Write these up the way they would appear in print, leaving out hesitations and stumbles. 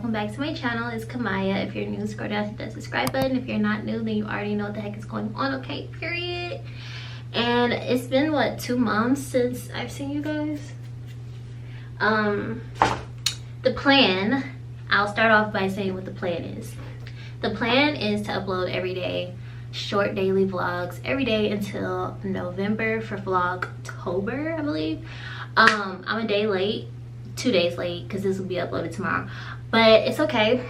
welcome back to my channel. It's Kamaya. If you're new, scroll down to the subscribe button. If you're not new, then you already know what the heck is going on, okay? Period. And it's been what, 2 months since I've seen you guys. The plan, I'll start off by saying what the plan is. The plan is to upload every day, short daily vlogs every day until November for Vlogtober, I believe. I'm a day late, 2 days late, because this will be uploaded tomorrow, but it's okay.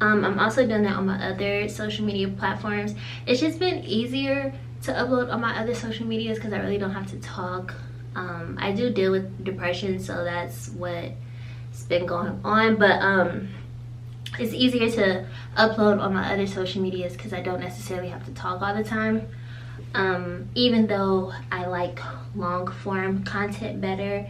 I'm also doing that on my other social media platforms. It's just been easier to upload on my other social medias because I really don't have to talk. I do deal with depression, so that's what's been going on, but it's easier to upload on my other social medias because I don't necessarily have to talk all the time. Even though I like long form content better,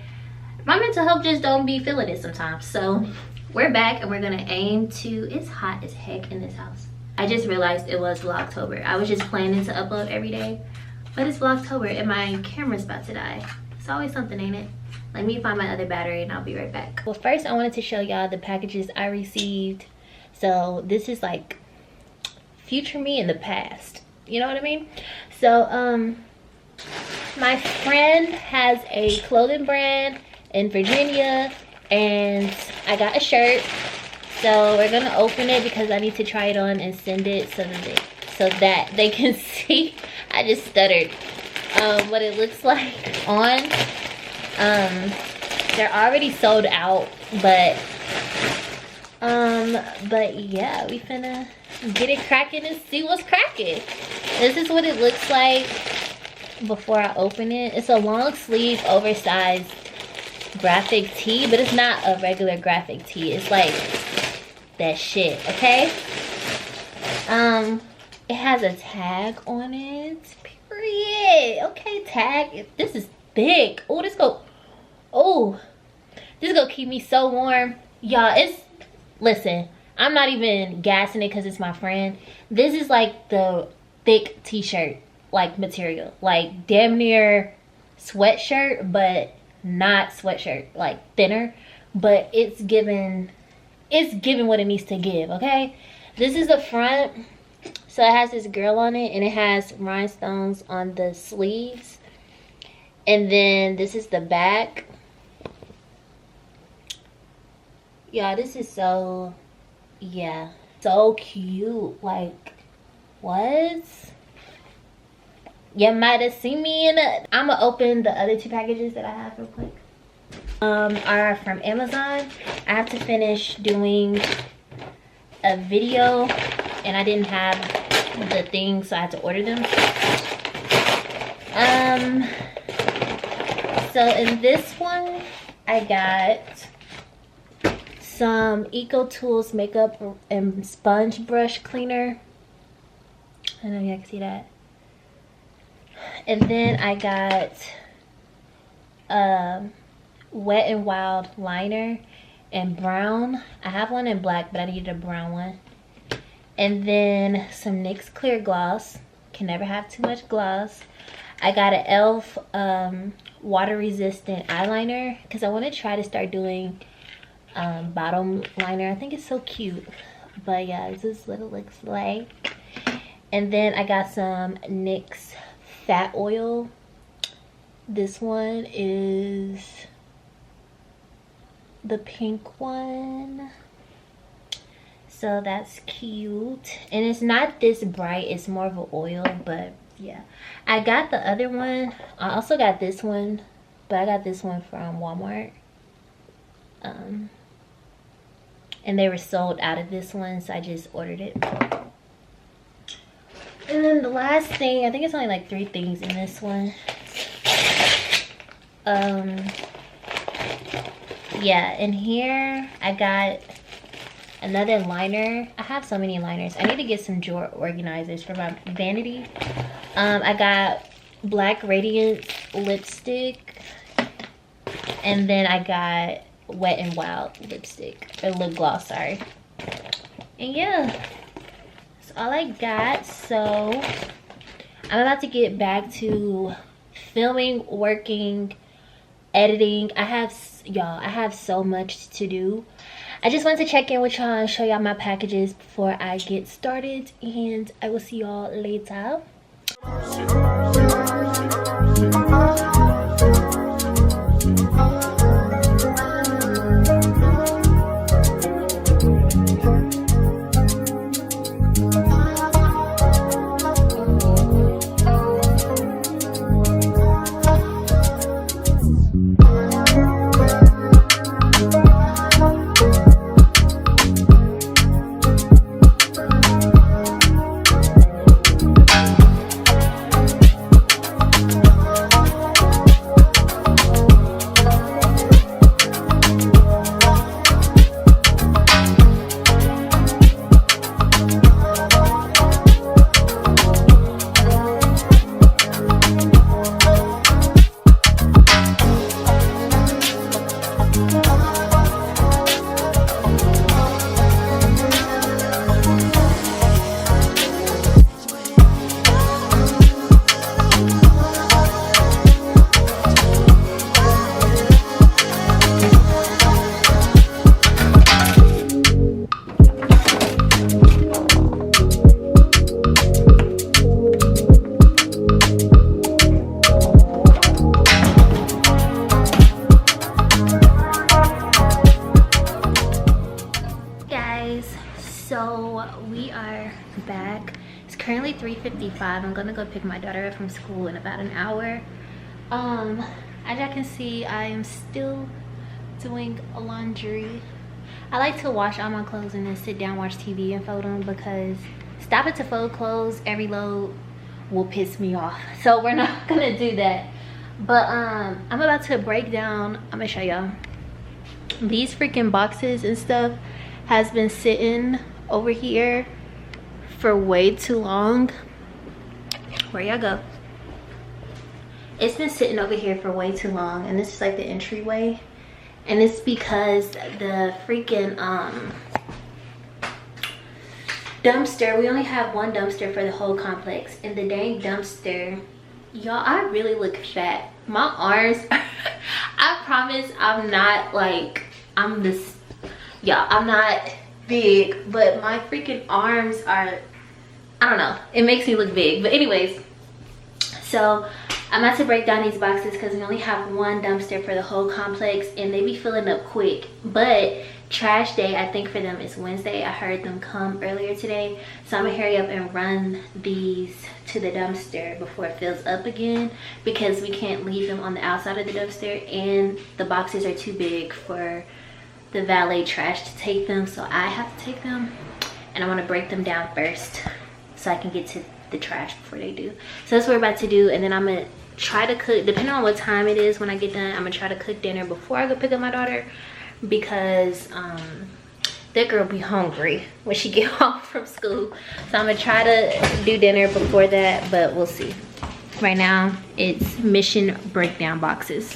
my mental health just don't be feeling it sometimes. So we're back and we're gonna aim to, it's hot as heck in this house. I just realized it was Vlogtober. I was just planning to upload every day, but it's Vlogtober and my camera's about to die. It's always something, ain't it? Let me find my other battery and I'll be right back. Well, first I wanted to show y'all the packages I received. So this is like future me in the past, you know what I mean? So my friend has a clothing brand in Virginia and I got a shirt, so we're gonna open it because I need to try it on and send it so that they can see. I just stuttered. What it looks like on. They're already sold out, but yeah, we finna get it cracking and see what's cracking. This is what it looks like before I open it. It's a long sleeve oversized graphic tee, but it's not a regular graphic tee. It's like that shit, okay? It has a tag on it, period. Okay, tag. This is thick. Oh, this is gonna keep me so warm, y'all. Listen, I'm not even gassing it because it's my friend. This is like the thick t-shirt like material, like damn near sweatshirt, but not sweatshirt, like thinner, but it's giving what it needs to give, okay? This is the front, so it has this girl on it and it has rhinestones on the sleeves, and then this is the back. Yeah, this is so, yeah, so cute. Like, what? You might have seen me in it. I'm gonna open the other 2 packages that I have real quick. Are from Amazon. I have to finish doing a video and I didn't have the thing, so I had to order them. So in this one, I got some Eco Tools makeup and sponge brush cleaner. I know y'all can see that. And then I got Wet n Wild liner in brown. I have one in black, but I needed a brown one. And then some NYX clear gloss. Can never have too much gloss. I got an e.l.f. water resistant eyeliner because I want to try to start doing bottom liner. I think it's so cute. But yeah, this is what it looks like. And then I got some NYX fat oil. This one is the pink one, so that's cute, and it's not this bright, it's more of an oil, but yeah. I got the other one. I also got this one, but I got this one from Walmart, and they were sold out of this one, so I just ordered it. And then the last thing, I think it's only like 3 things in this one. Yeah, in here I got another liner. I have so many liners. I need to get some drawer organizers for my vanity. I got Black Radiance lipstick, and then I got Wet n Wild lipstick, or lip gloss, sorry. And yeah, that's all I got. So I'm about to get back to filming, working, editing. I have so much to do. I just wanted to check in with y'all and show y'all my packages before I get started, and I will see y'all later. So we are back. It's currently 3:55. I'm gonna go pick my daughter up from school in about an hour. As y'all can see, I am still doing laundry. I like to wash all my clothes and then sit down, watch TV and fold them, because stopping to fold clothes every load will piss me off. So we're not gonna do that. But I'm about to break down. I'm gonna show y'all. These freaking boxes and stuff has been sitting over here for way too long. Where y'all go? It's been sitting over here for way too long, and this is like the entryway, and it's because the freaking dumpster, we only have one dumpster for the whole complex, and the dang dumpster, y'all, I really look fat. My arms I promise I'm not like, I'm this, yeah, I'm not big, but my freaking arms are, I don't know, it makes me look big. But anyways, so I'm about to break down these boxes because we only have one dumpster for the whole complex, and they be filling up quick. But trash day, I think for them, is Wednesday. I heard them come earlier today, so I'm gonna hurry up and run these to the dumpster before it fills up again, because we can't leave them on the outside of the dumpster, and the boxes are too big for the valet trash to take them, so I have to take them, and I want to break them down first so I can get to the trash before they do. So that's what we're about to do, and then I'm gonna try to cook, depending on what time it is when I get done. I'm gonna try to cook dinner before I go pick up my daughter, because that girl be hungry when she get home from school. So I'm gonna try to do dinner before that, but we'll see. Right now it's mission breakdown boxes.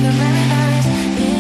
Paradise, it's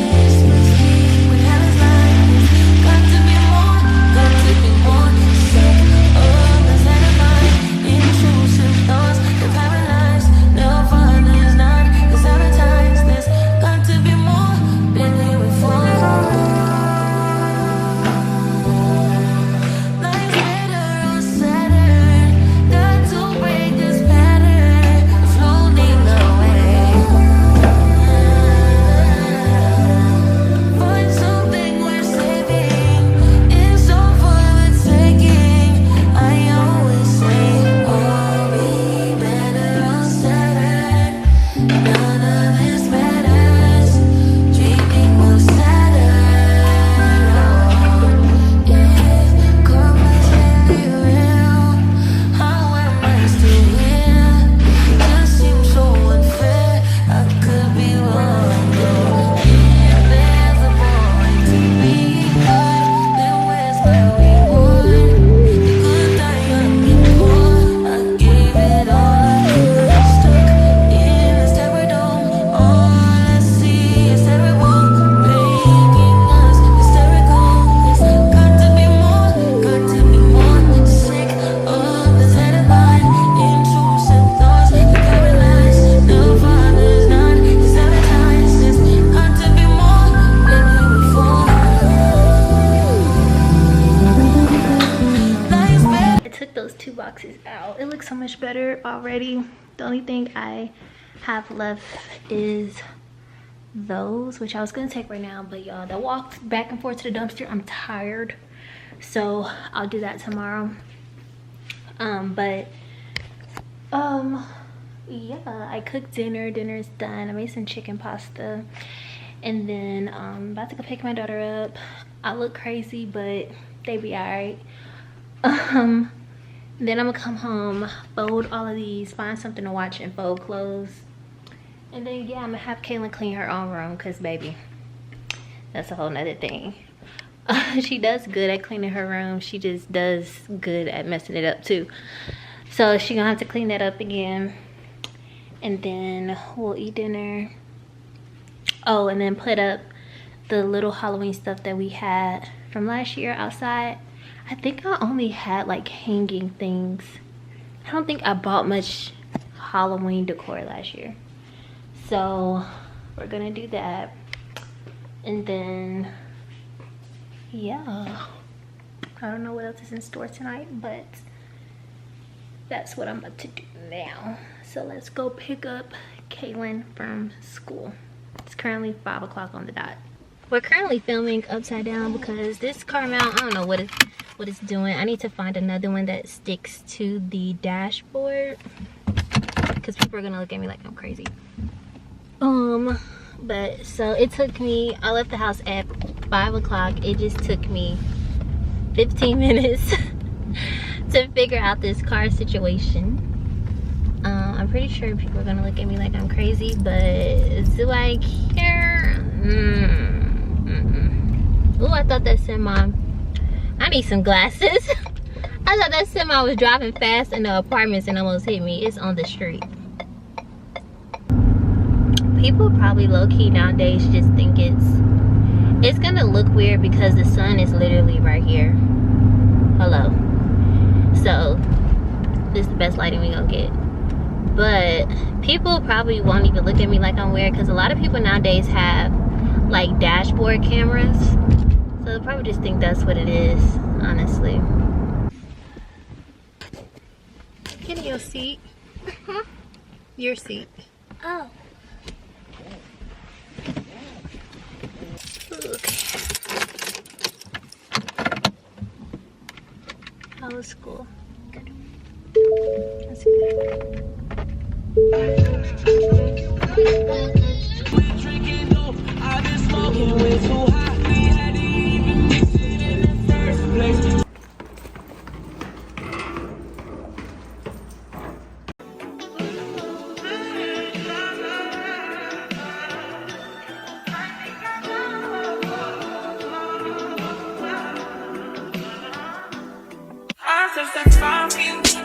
so much better already. The only thing I have left is those, which I was gonna take right now, but y'all, that walk back and forth to the dumpster, I'm tired, so I'll do that tomorrow. Yeah, I cooked dinner. Dinner is done. I made some chicken pasta, and then about to go pick my daughter up. I look crazy, but they be all right. Then I'm gonna come home, fold all of these, find something to watch, and fold clothes. And then yeah, I'm gonna have Kaylin clean her own room, because baby, that's a whole nother thing. She does good at cleaning her room. She just does good at messing it up too. So she gonna have to clean that up again. And then we'll eat dinner. Oh, and then put up the little Halloween stuff that we had from last year outside. I think I only had like hanging things. I don't think I bought much Halloween decor last year. So we're gonna do that. And then yeah, I don't know what else is in store tonight, but that's what I'm about to do now. So let's go pick up Kaylin from school. It's currently 5 o'clock on the dot. We're currently filming upside down because this car mount, I don't know what it's doing. I need to find another one that sticks to the dashboard, because people are gonna look at me like I'm crazy. But so it took me, I left the house at 5 o'clock. It just took me 15 minutes to figure out this car situation. I'm pretty sure people are gonna look at me like I'm crazy, but do I care? Oh, I thought that semi, I need some glasses. I thought that semi was driving fast in the apartments and almost hit me. It's on the street. People probably low-key nowadays just think it's gonna look weird because the sun is literally right here. Hello. So this is the best lighting we gonna get. But people probably won't even look at me like I'm weird, because a lot of people nowadays have like dashboard cameras, so they'll probably just think that's what it is, honestly. Get in your seat. Your seat. Oh. Okay. How was school? Good. That's good.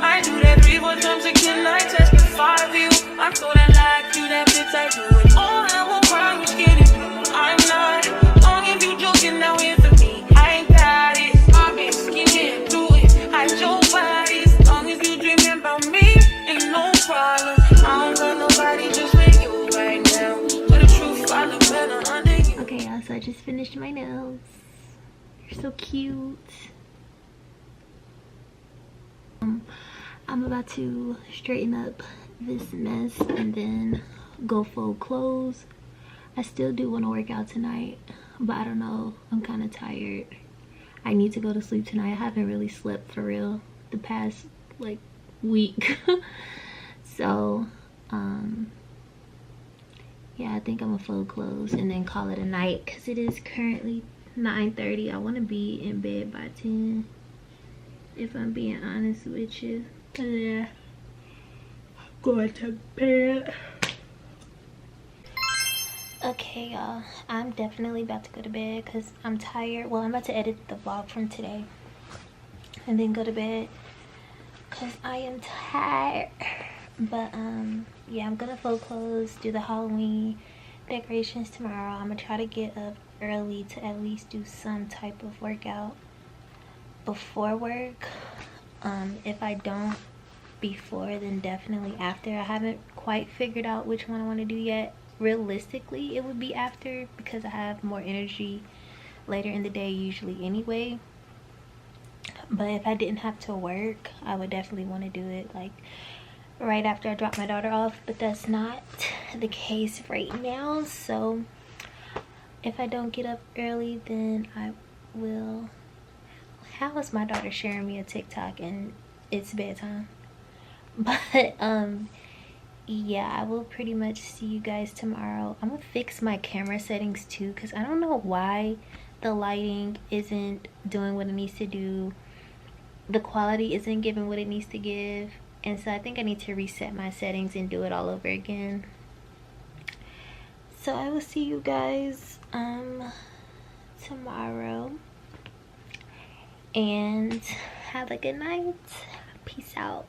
I do that 3-4 times again. I testify for you. I thought I liked you, that bitch I do it all. I won't cry, you get it. I'm not long if you joking now here for me. I ain't got it. I've been scheming, do it. I your body. As long as you dreaming about me, ain't no problem. I don't got nobody just with you right now. But the truth, I look better under you. Okay, y'all, so I just finished my nails. You're so cute. I'm about to straighten up this mess and then go fold clothes. I still do want to work out tonight, but I don't know, I'm kind of tired. I need to go to sleep tonight. I haven't really slept for real the past like week. So yeah, I think I'm gonna fold clothes and then call it a night, because it is currently 9:30. I want to be in bed by 10, if I'm being honest with you. Yeah, going to bed. Okay, y'all, I'm definitely about to go to bed because I'm tired. Well, I'm about to edit the vlog from today and then go to bed because I am tired. But yeah, I'm gonna fold clothes, do the Halloween decorations tomorrow. I'm gonna try to get up early to at least do some type of workout before work. If I don't before, then definitely after. I haven't quite figured out which one I want to do yet. Realistically, it would be after, because I have more energy later in the day usually anyway. But if I didn't have to work, I would definitely want to do it like right after I drop my daughter off, but that's not the case right now. So if I don't get up early, then I will. How is my daughter sharing me a TikTok and it's bedtime? But yeah, I will pretty much see you guys tomorrow. I'm gonna fix my camera settings too, because I don't know why the lighting isn't doing what it needs to do. The quality isn't giving what it needs to give, and so I think I need to reset my settings and do it all over again. So I will see you guys tomorrow, and have a good night. Peace out.